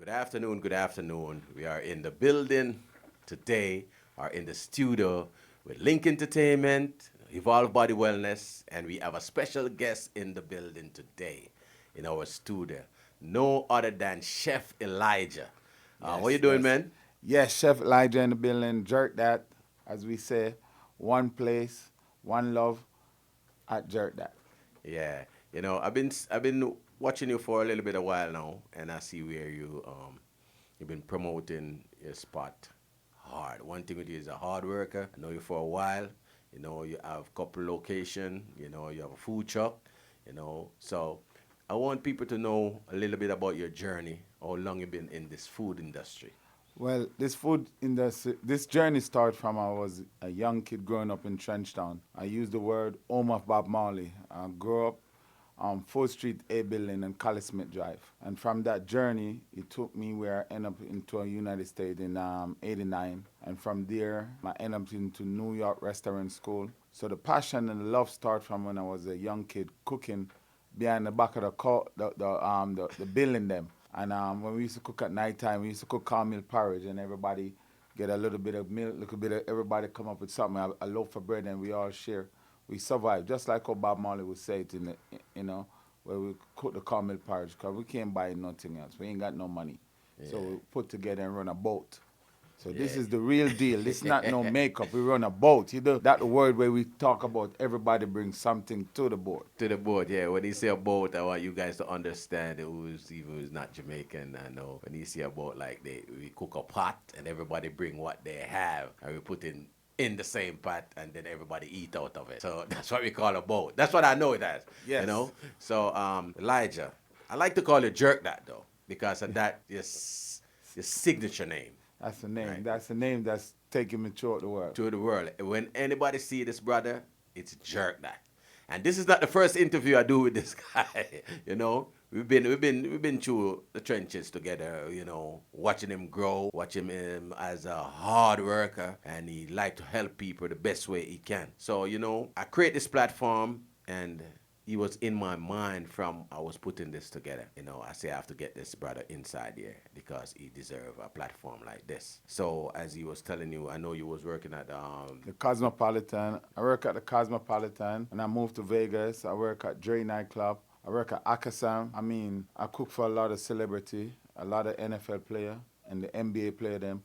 Good afternoon, good afternoon. We are in the building today, are in the studio with Link Entertainment, Evolve Body Wellness, and we have a special guest in the building today in our studio. No other than Chef Elijah. What you Yes, doing, yes. man? Yes, Chef Elijah in the building. Jerk that, as we say, one place, one love at Jerk that. Yeah, I've been watching you for a little bit a while now, and I see where you've been promoting your spot hard. One thing with you is a hard worker. I know you for a while. You have a couple location. You have a food truck. So I want people to know a little bit about your journey. How long you been in this food industry? Well, this food industry, this journey started from I was a young kid growing up in Trenchtown. I use the word home of Bob Marley. I grew up on 4th Street A building and Collie Smith Drive. And from that journey, it took me where I ended up into a United States in '89. And from there, I ended up into New York Restaurant School. So the passion and the love start from when I was a young kid cooking behind the back of the building them. And when we used to cook at night time, we used to cook cornmeal porridge, and everybody get a little bit of milk, little bit of everybody come up with something, a loaf of bread, and we all share. We survive, just like how Bob Marley would say it in the, where we cook the cornmeal porridge, because we can't buy nothing else. We ain't got no money. So Yeah, we put together and run a boat. So this yeah. is the real deal. This is not no makeup. We run a boat. You know that word where we talk about everybody brings something to the board. To the boat, yeah. When you say a boat, I want you guys to understand it was even who's not Jamaican. I know when you see a boat like we cook a pot and everybody bring what they have and we put in the same pot and then everybody eat out of it. So that's what we call a boat. That's what I know it as. You Yes. know. So Elijah, I like to call you Jerk Dat though because of that your signature name, That's the name. right? That's the name that's taking me throughout the world. To the world. When anybody see this brother, it's Jerk That. And this is not the first interview I do with this guy. We've been through the trenches together. Watching him grow, watching him as a hard worker, and he like to help people the best way he can. So I create this platform, and he was in my mind from I was putting this together. I say I have to get this brother inside here because he deserve a platform like this. So as he was telling you, I know you was working at The Cosmopolitan. I work at the Cosmopolitan, and I moved to Vegas. I work at Dre nightclub. I work at Akasam. I mean, I cook for a lot of celebrity, a lot of NFL player, and the NBA player them.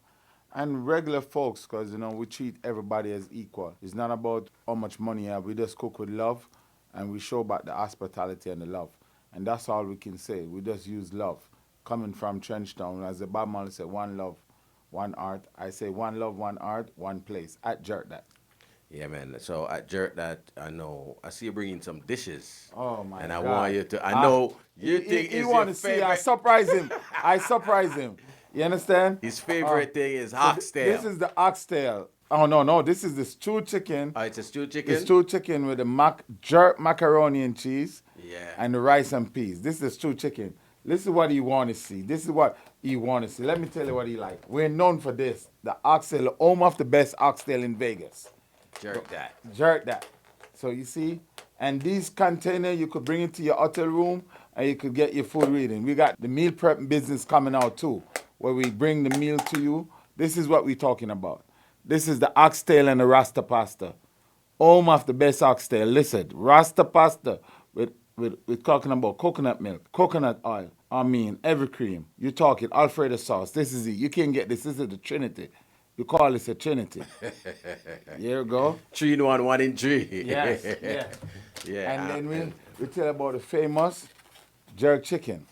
And regular folks, because we treat everybody as equal. It's not about how much money you have. We just cook with love, and we show back the hospitality and the love. And that's all we can say. We just use love. Coming from Trenchtown, as the Bob Marley said, one love, one art. I say one love, one art, one place at Jerk that. Yeah, man. So at Jerk That, I know I see you bringing some dishes, Oh my and I want God. you to. I Ah, know you think he is your want to see. I favorite. surprise him. I surprise him. You understand? His Uh, favorite thing is this oxtail. is the oxtail. Oh no, no. This is the stewed chicken. Oh, it's a stewed The chicken. stewed chicken with the jerk macaroni and cheese, Yeah. and the rice and peas. This is the stewed chicken. This is what he want to see. This is what he want to see. Let me tell you what he like. We're known for this. The oxtail, home of the best oxtail in Vegas. Jerk That. Jerk that. So you see, and these container you could bring it to your hotel room and you could get your food reading. We got the meal prep business coming out too, where we bring the meal to you. This is what we're talking about. This is the oxtail and the rasta pasta. Home of the best oxtail. Listen, rasta pasta with talking about coconut milk, coconut oil. I mean, every cream. You talking Alfredo sauce. This is it. You can't get this. This is the Trinity. You call this a Trinity. Here we go. 3 in 1, 1 in 3. Yes, yeah. And Yeah. then we tell about the famous jerk chicken.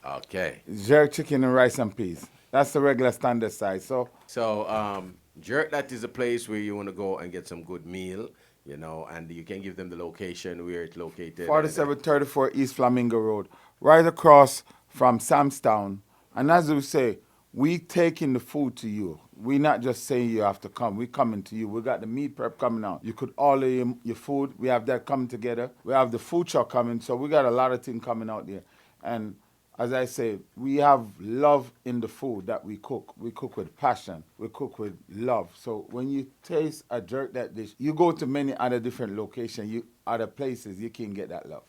Okay. Jerk chicken and rice and peas. That's the regular standard size. So So Jerk That is a place where you want to go and get some good meal. And you can give them the location where it's located. 4734 East Flamingo Road, right across from Samstown. And as we say, we taking the food to you. We not just saying you have to come. We coming to you. We got the meat prep coming out. You could order your food. We have that coming together. We have the food truck coming. So we got a lot of things coming out there. And as I say, we have love in the food that we cook. We cook with passion. We cook with love. So when you taste a jerk that dish, you go to many other different locations, other places, you can get that love.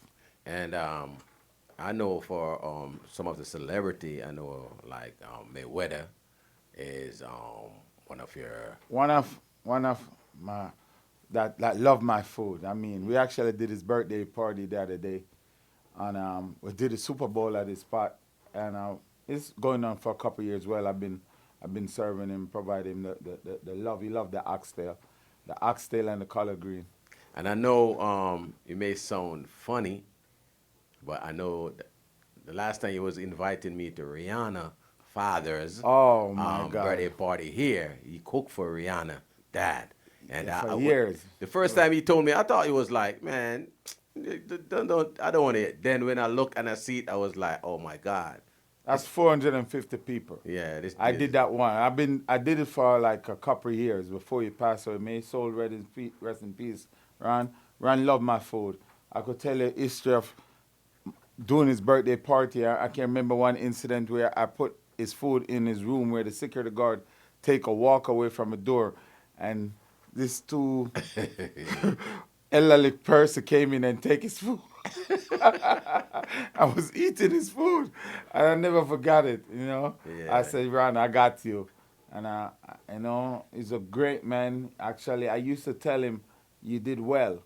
And I know for some of the celebrity, I know like Mayweather is one of your. One of my that love my food. I mean, we actually did his birthday party the other day, and we did a Super Bowl at his spot, and it's going on for a couple of years. Well, I've been serving him, providing him the love. He loved the oxtail and the collard green. And I know it may sound funny, but I know the last time he was inviting me to Rihanna father's Oh my birthday God! party here, he cooked for Rihanna dad. And Yeah, for years. the first time he told me, I thought he was like, man, I don't want it. Then when I look and I see it, I was like, oh my God, That's 450 people. yeah, I did that one. I did it for like a couple of years before he passed away. May his soul rest in peace. Ron, Ron loved my food. I could tell you history of doing his birthday party. I can remember one incident where I put his food in his room where the security guard take a walk away from a door, and this two elderly person came in and take his food. I was eating his food, and I never forgot it. I Yeah. said, "Ron, I got you," and he's a great man. Actually, I used to tell him, "You did well.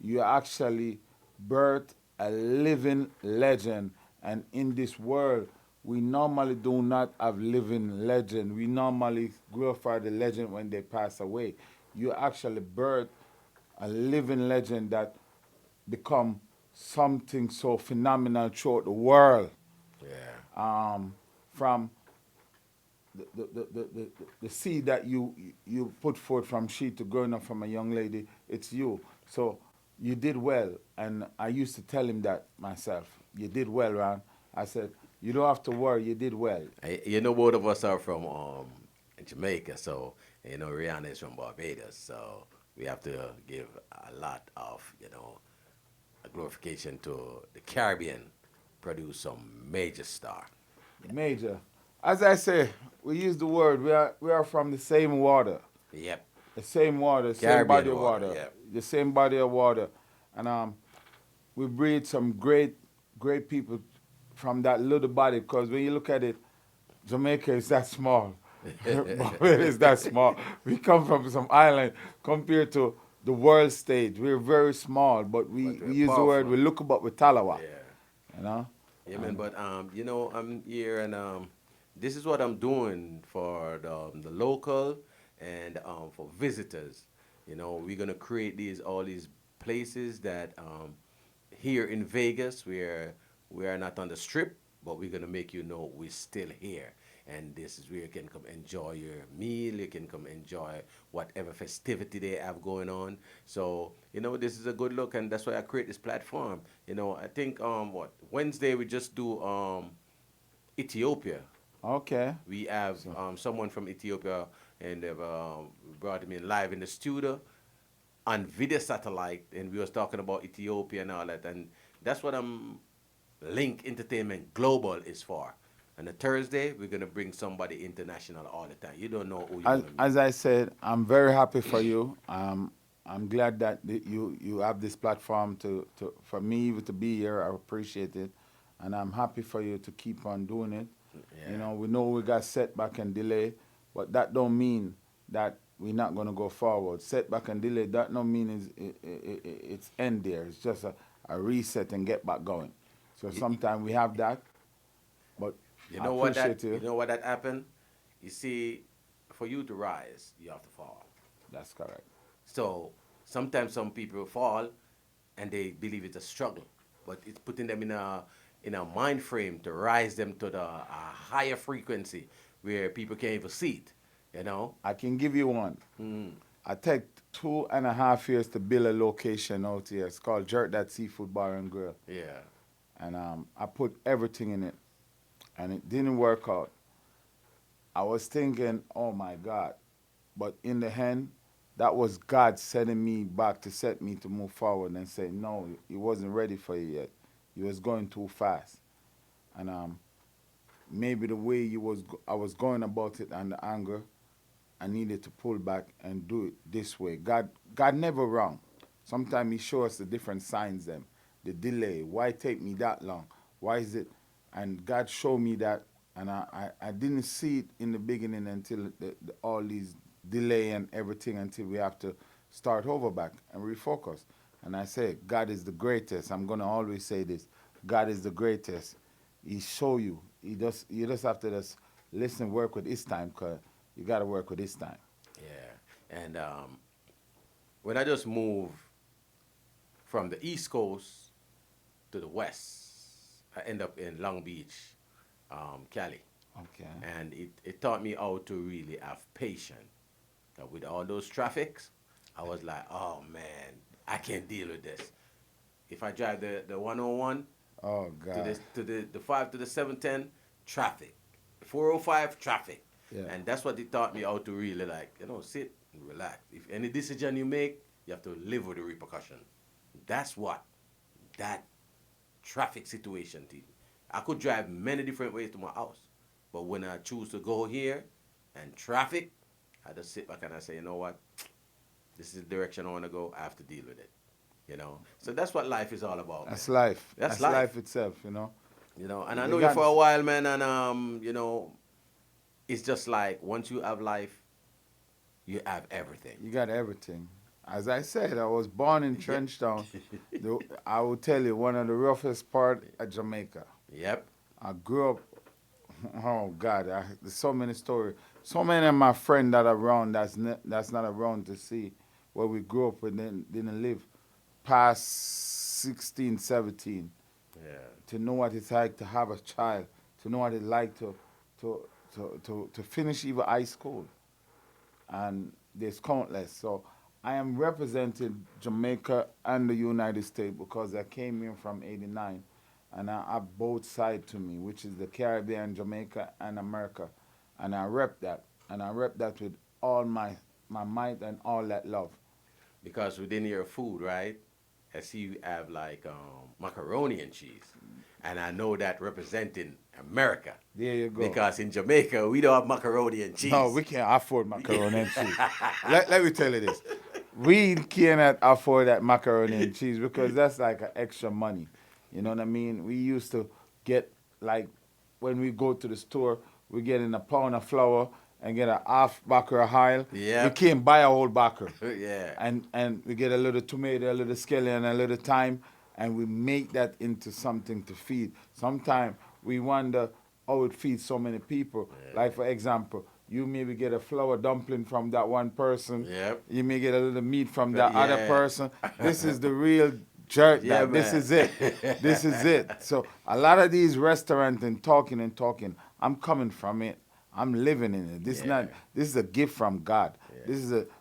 You actually birthed a living legend, and in this world." We normally do not have living legend. We normally glorify the legend when they pass away. You actually birthed a living legend that become something so phenomenal throughout the world. Yeah. From the seed that you put forth from she to growing up from a young lady, it's you. So you did well, and I used to tell him that myself. You did well, Ron. I said you don't have to worry. You did well. You know, both of us are from Jamaica, so Rihanna is from Barbados, so we have to give a lot of a glorification to the Caribbean, produce some major star. Major. As I say, we use the word. We are from the same water. Yep, The same water, same body Caribbean of water. water, Yep. the same body of water, and we breed some great people from that little body. Because when you look at it, Jamaica is that small, Barbados is that small. We come from some island compared to the world stage. We're very small, but But we we're use the word powerful. we look about with Talawa, Yeah. you know. Yeah, man. And But I'm here, and this is what I'm doing for the local and for visitors. We're gonna create all these places that here in Vegas, where we are not on the strip, but we're gonna make you know we're still here. And this is where you can come enjoy your meal. You can come enjoy whatever festivity they have going on. So this is a good look, and that's why I create this platform. I think what Wednesday we just do Ethiopia. okay, We have so someone from Ethiopia, and they've brought him in live in the studio on video satellite, and we was talking about Ethiopia and all that, and that's what Link Entertainment Global is for. And a Thursday, we're gonna bring somebody international all the time. You don't know who you're gonna meet. as I said, I'm very happy for you. I'm glad that you have this platform to for me to be here. I appreciate it, and I'm happy for you to keep on doing it. Yeah. We know we got setback and delay, but that don't mean that we're not gonna go forward. Setback and delay that don't mean it's end there. It's just a reset and get back going. So You, sometimes we have that, but you I know what that appreciate you. you know what that happened? You see, for you to rise, you have to fall. That's correct. So sometimes some people fall and they believe it's a struggle, but it's putting them in a mind frame to rise them to the higher frequency where people can't even see it. You know? I can give you one. I take 2.5 years to build a location out here. It's called Jerk Dat Seafood Bar and Grill. Yeah. And I put everything in it. And it didn't work out. I was thinking, oh my God. But in the end, that was God setting me back to set me to move forward and say, no, he wasn't ready for you yet. He was going too fast. And maybe the way I was going about it and the anger, I needed to pull back and do it this way. God never wrong. Sometimes he shows us the different signs them the delay. Why take me that long? Why is it? And God showed me that, and I didn't see it in the beginning until all these delay and everything until we have to start over back and refocus. And I say, God is the greatest. I'm gonna always say this. God is the greatest. He show you. You just have to just listen, work with His time, cause you gotta work with His time. Yeah. And when I just moved from the East Coast to the West, I end up in Long Beach, Cali. Okay. And it taught me how to really have patience. With all those traffics, I was like, oh man, I can't deal with this. If I drive the 101 Oh to God. the 5 to the 710, traffic. 405, traffic. Yeah. And that's what it taught me how to really sit and relax. If any decision you make, you have to live with the repercussion. That's what that traffic situation teach me. I could drive many different ways to my house, but when I choose to go here and traffic, I just sit back and I say, you know what? This is the direction I want to go. I have to deal with it. So that's what life is all about. That's Man. life. That's That's life. life itself. And I You know you got- for a while, man, and it's just like once you have life, you have everything. You got everything. As I said, I was born in Trenchtown. I will tell you, one of the roughest part of Jamaica. Yep. I grew up. Oh God, there's so many stories. So many of my friends that are around that's not around to see where we grew up and then didn't live past 16, 17. Yeah. To know what it's like to have a child, to know what it's like to finish even high school. And there's countless. So I am representing Jamaica and the United States because I came here from 89 and I have both sides to me, which is the Caribbean, Jamaica, and America. And I rep that. And I rep that with all my might and all that love. Because within your food, right? I see you have like macaroni and cheese. And I know that representing America. There you go. Because in Jamaica, we don't have macaroni and cheese. No, we can't afford macaroni and cheese. Let me tell you this. We cannot afford that macaroni and cheese because that's like an extra money. You know what I mean? We used to get, like, when we go to the store, we get in a pound of flour and get a half backer of oil. Yeah. We can't buy a whole backer. Yeah. And we get a little tomato, a little scallion, a little thyme, and we make that into something to feed. Sometimes we wonder how it feeds so many people. Yeah. Like, for example, you maybe get a flour dumpling from that one person. Yep. You may get a little meat from that Yeah. other person. This is the real jerk. Yeah, This man. is it. This is it. So a lot of these restaurants and talking, I'm coming from it. I'm living in it. This Yeah. this is a gift from God. Yeah.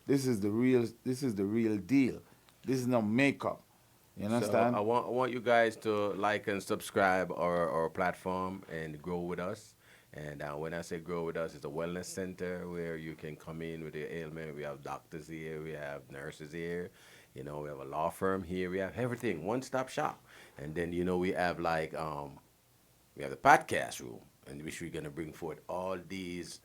This is the real deal. This is no makeup. You understand? So I want you guys to like and subscribe our platform and grow with us. And when I say grow with us, it's a wellness center where you can come in with your ailment. We have doctors here, we have nurses here, we have a law firm here, we have everything, one-stop shop. And then we have we have the podcast room, in which we're gonna bring forth all these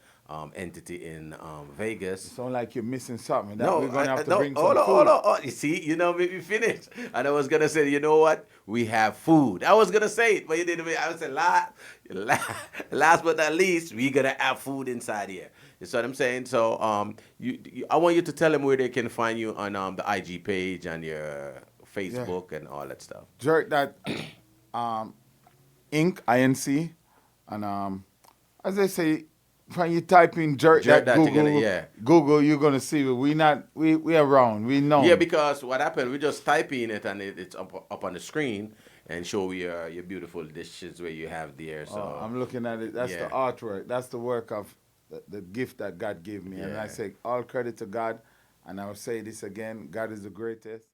entity in Vegas. Sound like you're missing something. That No, we're gonna have to no, bring some hold on, food. hold on. You see, make me finish. And I was gonna say, you know what? We have food. I was gonna say it, but you didn't. I was saying, last but not least, we gonna have food inside here. You see what I'm saying? So, I want you to tell them where they can find you on the IG page and your Facebook and all that stuff. Jerk that Inc. INC, and as I say, when you type in jerk, Jerk that that Google, together, yeah. Google, you're gonna see it. We around. We know. Yeah, because what happened, we just type in it and it's up on the screen and show your beautiful dishes where you have there. So I'm looking at it. That's Yeah. the artwork. That's the work of the gift that God gave me. And I Yeah. say all credit to God. And I will say this again: God is the greatest.